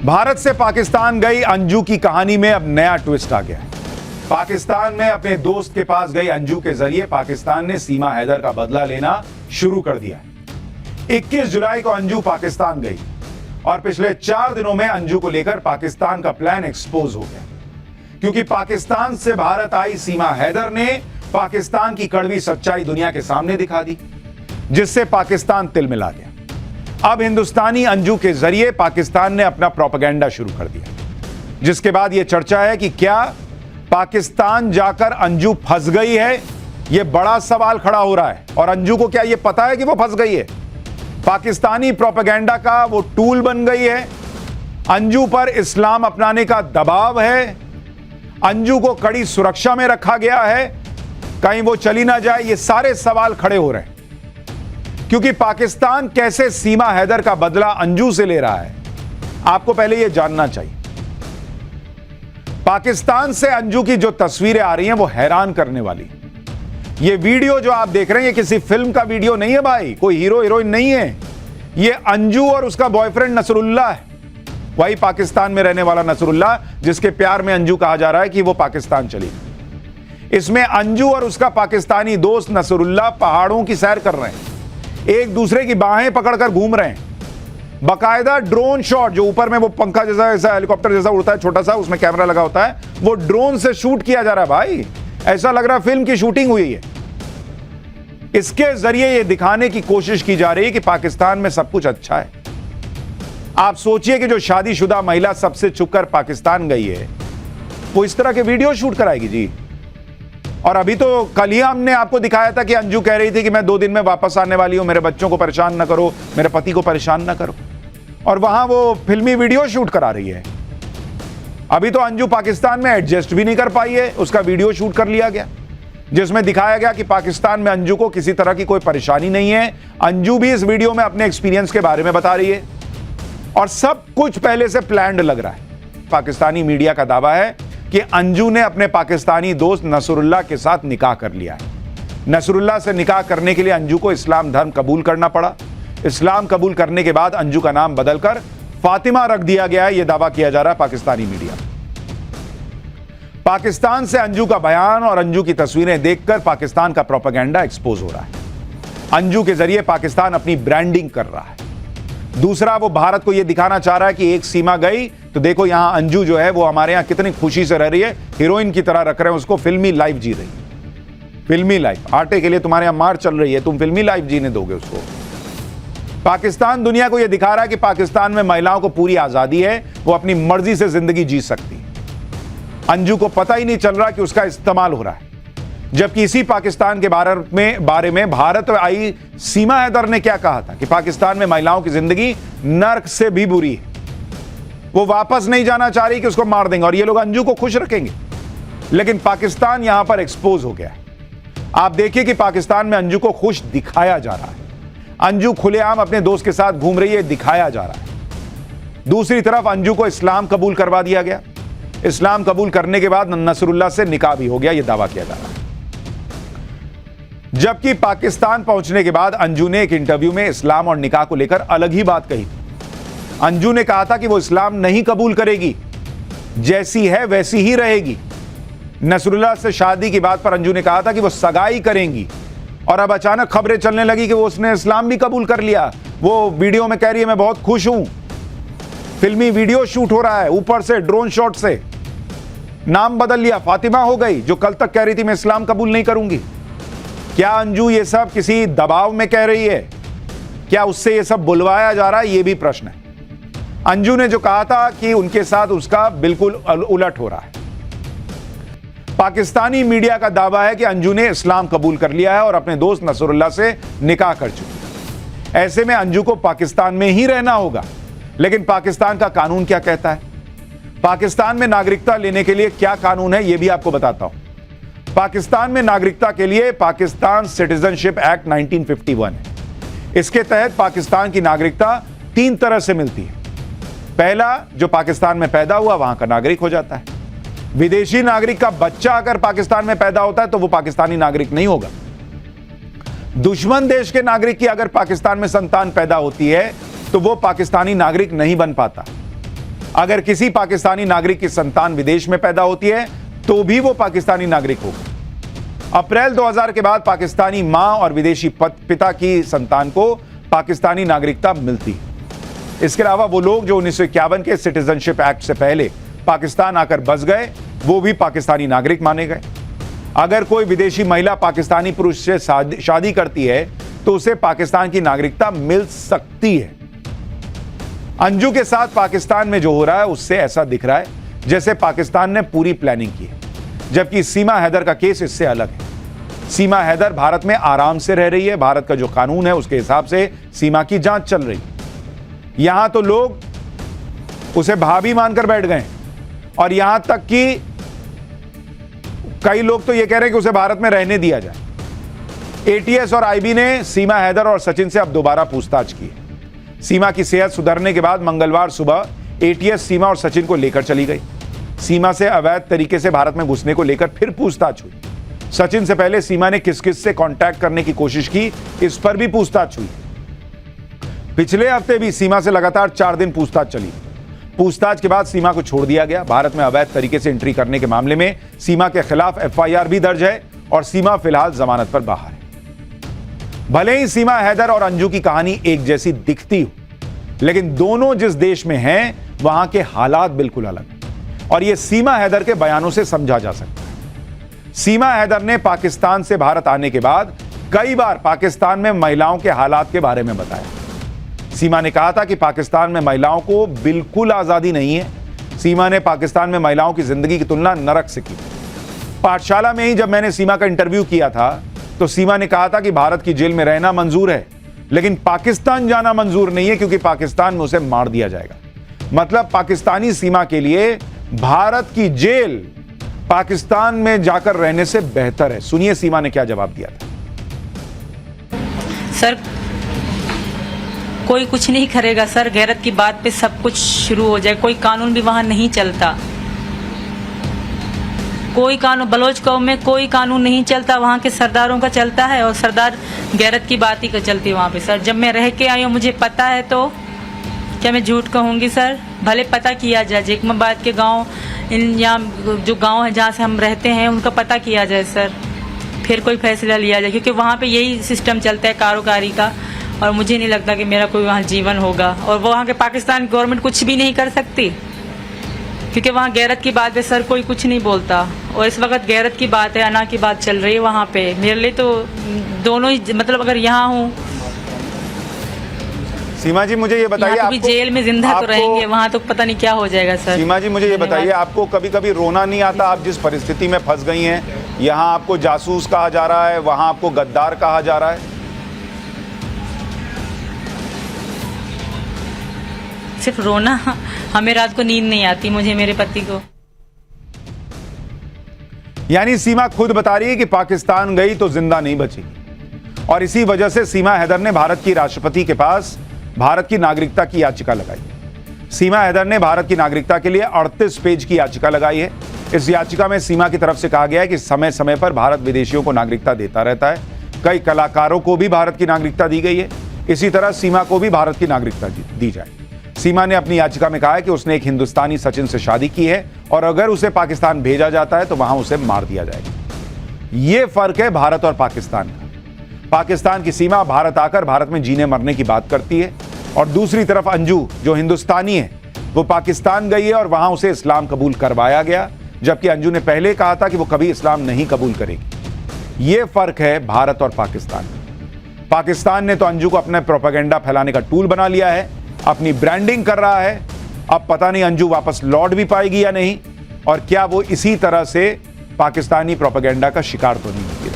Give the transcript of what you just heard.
भारत से पाकिस्तान गई अंजू की कहानी में अब नया ट्विस्ट आ गया है। पाकिस्तान में अपने दोस्त के पास गई अंजू के जरिए पाकिस्तान ने सीमा हैदर का बदला लेना शुरू कर दिया। 21 जुलाई को अंजू पाकिस्तान गई और पिछले 4 दिनों में अंजू को लेकर पाकिस्तान का प्लान एक्सपोज हो गया, क्योंकि पाकिस्तान से भारत आई सीमा हैदर ने पाकिस्तान की कड़वी सच्चाई दुनिया के सामने दिखा दी, जिससे पाकिस्तान तिलमिला गया। अब हिंदुस्तानी अंजू के जरिए पाकिस्तान ने अपना प्रोपेगेंडा शुरू कर दिया, जिसके बाद यह चर्चा है कि क्या पाकिस्तान जाकर अंजू फंस गई है। यह बड़ा सवाल खड़ा हो रहा है और अंजू को क्या यह पता है कि वो फंस गई है? पाकिस्तानी प्रोपेगेंडा का वो टूल बन गई है। अंजू पर इस्लाम अपनाने का दबाव है। अंजू को कड़ी सुरक्षा में रखा गया है, कहीं वो चली ना जाए। ये सारे सवाल खड़े हो रहे हैं, क्योंकि पाकिस्तान कैसे सीमा हैदर का बदला अंजू से ले रहा है, आपको पहले यह जानना चाहिए। पाकिस्तान से अंजू की जो तस्वीरें आ रही हैं वो हैरान करने वाली। ये वीडियो जो आप देख रहे हैं ये किसी फिल्म का वीडियो नहीं है भाई, कोई हीरो हीरोइन नहीं है। ये अंजू और उसका बॉयफ्रेंड नसरुल्लाह है, वही पाकिस्तान में रहने वाला नसरुल्लाह, जिसके प्यार में अंजू कहा जा रहा है कि वो पाकिस्तान चली। इसमें अंजू और उसका पाकिस्तानी दोस्त नसरुल्लाह पहाड़ों की सैर कर रहे हैं, एक दूसरे की बाहें पकड़कर घूम रहे हैं। बाकायदा ड्रोन शॉट, जो ऊपर में वो पंखा जैसा ऐसा हेलीकॉप्टर जैसा उड़ता है छोटा सा, उसमें कैमरा लगा होता है, वो ड्रोन से शूट किया जा रहा है भाई। ऐसा लग रहा है फिल्म की शूटिंग हुई है। इसके जरिए यह दिखाने की कोशिश की जा रही है कि पाकिस्तान में सब कुछ अच्छा है। आप सोचिए कि जो शादीशुदा महिला सबसे छुपकर पाकिस्तान गई है, वो इस तरह के वीडियो शूट कराएगी जी। और अभी तो कल ही हमने आपको दिखाया था कि अंजू कह रही थी कि मैं 2 दिन में वापस आने वाली हूं, मेरे बच्चों को परेशान ना करो, मेरे पति को परेशान ना करो, और वहां वो फिल्मी वीडियो शूट करा रही है। अभी तो अंजू पाकिस्तान में एडजस्ट भी नहीं कर पाई है, उसका वीडियो शूट कर लिया गया, जिसमें दिखाया गया कि पाकिस्तान में अंजू को किसी तरह की कोई परेशानी नहीं है। अंजू भी इस वीडियो में अपने एक्सपीरियंस के बारे में बता रही है और सब कुछ पहले से प्लान्ड लग रहा है। पाकिस्तानी मीडिया का दावा है कि अंजू ने अपने पाकिस्तानी दोस्त नसरुल्लाह के साथ निकाह कर लिया है। नसरुल्लाह से निकाह करने के लिए अंजू को इस्लाम धर्म कबूल करना पड़ा। इस्लाम कबूल करने के बाद अंजू का नाम बदलकर फातिमा रख दिया गया है, यह दावा किया जा रहा है पाकिस्तानी मीडिया। पाकिस्तान से अंजू का बयान और अंजू की तस्वीरें देखकर पाकिस्तान का प्रोपेगेंडा एक्सपोज हो रहा है। अंजू के जरिए पाकिस्तान अपनी ब्रांडिंग कर रहा है। दूसरा, वो भारत को यह दिखाना चाह रहा है कि एक सीमा गई तो देखो यहां अंजू जो है वो हमारे यहां कितनी खुशी से रह रही है, हीरोइन की तरह रख रहे हैं उसको, फिल्मी लाइफ जी रही है। फिल्मी लाइफ, आटे के लिए तुम्हारे यहां मार चल रही है, तुम फिल्मी लाइफ जीने दोगे उसको। पाकिस्तान दुनिया को यह दिखा रहा है कि पाकिस्तान में महिलाओं को पूरी आजादी है, वो अपनी मर्जी से जिंदगी जी सकती है। अंजू को पता ही नहीं चल रहा कि उसका इस्तेमाल हो रहा है। जबकि इसी पाकिस्तान के बारे में भारत आई सीमा हैदर ने क्या कहा था कि पाकिस्तान में महिलाओं की जिंदगी नर्क से भी बुरी है, वो वापस नहीं जाना चाह रही कि उसको मार देंगे और ये लोग अंजू को खुश रखेंगे। लेकिन पाकिस्तान यहां पर एक्सपोज हो गया है। आप देखिए कि पाकिस्तान में अंजू को खुश दिखाया जा रहा है। अंजू खुलेआम अपने दोस्त के साथ घूम रही है, दिखाया जा रहा है। दूसरी तरफ अंजू को इस्लाम कबूल करवा दिया गया। इस्लाम कबूल करने के बाद नसरुल्लाह से निकाह भी हो गया, यह दावा किया जा रहा है। जबकि पाकिस्तान पहुंचने के बाद अंजू ने एक इंटरव्यू में इस्लाम और निकाह को लेकर अलग ही बात कही। अंजू ने कहा था कि वो इस्लाम नहीं कबूल करेगी, जैसी है वैसी ही रहेगी। नसरुल्लाह से शादी की बात पर अंजू ने कहा था कि वो सगाई करेंगी, और अब अचानक खबरें चलने लगी कि वो उसने इस्लाम भी कबूल कर लिया। वो वीडियो में कह रही है मैं बहुत खुश हूं, फिल्मी वीडियो शूट हो रहा है, ऊपर से ड्रोन शॉट से नाम बदल लिया, फातिमा हो गई, जो कल तक कह रही थी मैं इस्लाम कबूल नहीं करूंगी। क्या अंजू ये सब किसी दबाव में कह रही है? क्या उससे ये सब बुलवाया जा रहा है? ये भी प्रश्न है। अंजू ने जो कहा था कि उनके साथ उसका बिल्कुल उलट हो रहा है। पाकिस्तानी मीडिया का दावा है कि अंजू ने इस्लाम कबूल कर लिया है और अपने दोस्त नसरुल्लाह से निकाह कर चुकी है। ऐसे में अंजू को पाकिस्तान में ही रहना होगा। लेकिन पाकिस्तान का कानून क्या कहता है? पाकिस्तान में नागरिकता लेने के लिए क्या कानून है, यह भी आपको बताता हूं। पाकिस्तान में नागरिकता के लिए पाकिस्तान सिटीजनशिप एक्ट 1951 है। इसके तहत पाकिस्तान की नागरिकता 3 तरह से मिलती है। पहला, जो पाकिस्तान में पैदा हुआ वहां का नागरिक हो जाता है। विदेशी नागरिक का बच्चा अगर पाकिस्तान में पैदा होता है तो वो पाकिस्तानी नागरिक नहीं होगा। दुश्मन देश के नागरिक की अगर पाकिस्तान में संतान पैदा होती है तो वो पाकिस्तानी नागरिक नहीं बन पाता। अगर किसी पाकिस्तानी नागरिक की संतान विदेश में पैदा होती है तो भी वो पाकिस्तानी नागरिक होगा। अप्रैल 2000 के बाद पाकिस्तानी मां और विदेशी पिता की संतान को पाकिस्तानी नागरिकता मिलती है। इसके अलावा वो लोग जो 1951 के सिटीजनशिप एक्ट से पहले पाकिस्तान आकर बस गए वो भी पाकिस्तानी नागरिक माने गए। अगर कोई विदेशी महिला पाकिस्तानी पुरुष से शादी करती है तो उसे पाकिस्तान की नागरिकता मिल सकती है। अंजू के साथ पाकिस्तान में जो हो रहा है उससे ऐसा दिख रहा है जैसे पाकिस्तान ने पूरी प्लानिंग की है, जबकि सीमा हैदर का केस इससे अलग है। सीमा हैदर भारत में आराम से रह रही है, भारत का जो कानून है उसके हिसाब से सीमा की जांच चल रही है। यहां तो लोग उसे भाभी मानकर बैठ गए और यहां तक कि कई लोग तो यह कह रहे हैं कि उसे भारत में रहने दिया जाए। एटीएस और आईबी ने सीमा हैदर और सचिन से अब दोबारा पूछताछ की है। सीमा की सेहत सुधरने के बाद मंगलवार सुबह एटीएस सीमा और सचिन को लेकर चली गई। सीमा से अवैध तरीके से भारत में घुसने को लेकर फिर पूछताछ हुई। सचिन से पहले सीमा ने किस किस से कांटेक्ट करने की कोशिश की, इस पर भी पूछताछ हुई। पिछले हफ्ते भी सीमा से लगातार 4 दिन पूछताछ चली। पूछताछ के बाद सीमा को छोड़ दिया गया। भारत में अवैध तरीके से एंट्री करने के मामले में सीमा के खिलाफ एफआईआर भी दर्ज है और सीमा फिलहाल जमानत पर बाहर है। भले ही सीमा हैदर और अंजू की कहानी एक जैसी दिखती हो, लेकिन दोनों जिस देश में हैं वहां के हालात बिल्कुल अलग हैं और यह सीमा हैदर के बयानों से समझा जा सकता है। सीमा हैदर ने पाकिस्तान से भारत आने के बाद कई बार पाकिस्तान में महिलाओं के हालात के बारे में बताया। सीमा ने कहा था कि पाकिस्तान में महिलाओं को बिल्कुल आजादी नहीं है। सीमा ने पाकिस्तान में महिलाओं की जिंदगी की तुलना नरक से की। पाठशाला में ही जब मैंने सीमा का इंटरव्यू किया था तो सीमा ने कहा था कि भारत की जेल में रहना मंजूर है, लेकिन पाकिस्तान जाना मंजूर नहीं है क्योंकि पाकिस्तान में उसे मार दिया जाएगा। मतलब पाकिस्तानी सीमा के लिए भारत की जेल पाकिस्तान में जाकर रहने से बेहतर है। सुनिए सीमा ने क्या जवाब दिया था। सर, कोई कुछ नहीं करेगा सर, गैरत की बात पे सब कुछ शुरू हो जाए। कोई कानून भी वहां नहीं चलता, कोई कानून बलोच कौम में कोई कानून नहीं चलता, वहाँ के सरदारों का चलता है और सरदार गैरत की बात ही चलती है वहाँ पे। सर, जब मैं रह के आई हूँ मुझे पता है, तो क्या मैं झूठ कहूँगी सर? भले पता किया जाए, जेकमाबाद के गांव, इन यहाँ जो गांव है जहाँ से हम रहते हैं उनका पता किया जाए सर, फिर कोई फैसला लिया जाए, क्योंकि वहाँ पे यही सिस्टम चलता है कारोबारी का। और मुझे नहीं लगता कि मेरा कोई वहाँ जीवन होगा और वहाँ के पाकिस्तान गवर्नमेंट कुछ भी नहीं कर सकती, क्योंकि वहाँ गैरत की बात है सर, कोई कुछ नहीं बोलता। और इस वक्त गैरत की बात है, अना की बात चल रही है वहाँ पे। मेरे लिए तो दोनों ही, मतलब अगर यहाँ हूँ। सीमा जी मुझे ये बताइए, आप भी जेल में जिंदा तो रहेंगे, वहाँ तो पता नहीं क्या हो जाएगा सर। सीमा जी मुझे ये बताइए, आपको कभी कभी रोना नहीं आता? आप जिस परिस्थिति में फंस गई हैं, यहाँ आपको जासूस कहा जा रहा है, वहाँ आपको गद्दार कहा जा रहा है। सिर्फ रोना, हमें रात को नींद नहीं आती, मुझे, मेरे पति को। यानी सीमा खुद बता रही है कि पाकिस्तान गई तो जिंदा नहीं बचेगी और इसी वजह से सीमा हैदर ने भारत की राष्ट्रपति के पास भारत की नागरिकता की याचिका लगाई। सीमा हैदर ने भारत की नागरिकता के लिए 38 पेज की याचिका लगाई है। इस याचिका में सीमा की तरफ से कहा गया है कि समय समय पर भारत विदेशियों को नागरिकता देता रहता है। कई कलाकारों को भी भारत की नागरिकता दी गई है, इसी तरह सीमा को भी भारत की नागरिकता दी जाए। सीमा ने अपनी याचिका में कहा है कि उसने एक हिंदुस्तानी सचिन से शादी की है और अगर उसे पाकिस्तान भेजा जाता है तो वहां उसे मार दिया जाएगा। यह फर्क है भारत और पाकिस्तान का। पाकिस्तान की सीमा भारत आकर भारत में जीने मरने की बात करती है और दूसरी तरफ अंजू जो हिंदुस्तानी है वो पाकिस्तान गई है और वहां उसे इस्लाम कबूल करवाया गया, जबकि अंजू ने पहले कहा था कि वो कभी इस्लाम नहीं कबूल करेगी। यह फर्क है भारत और पाकिस्तान का। पाकिस्तान ने तो अंजू को अपना प्रोपेगेंडा फैलाने का टूल बना लिया है, अपनी ब्रांडिंग कर रहा है। अब पता नहीं अंजू वापस लौट भी पाएगी या नहीं, और क्या वो इसी तरह से पाकिस्तानी प्रोपेगेंडा का शिकार तो नहीं होगी।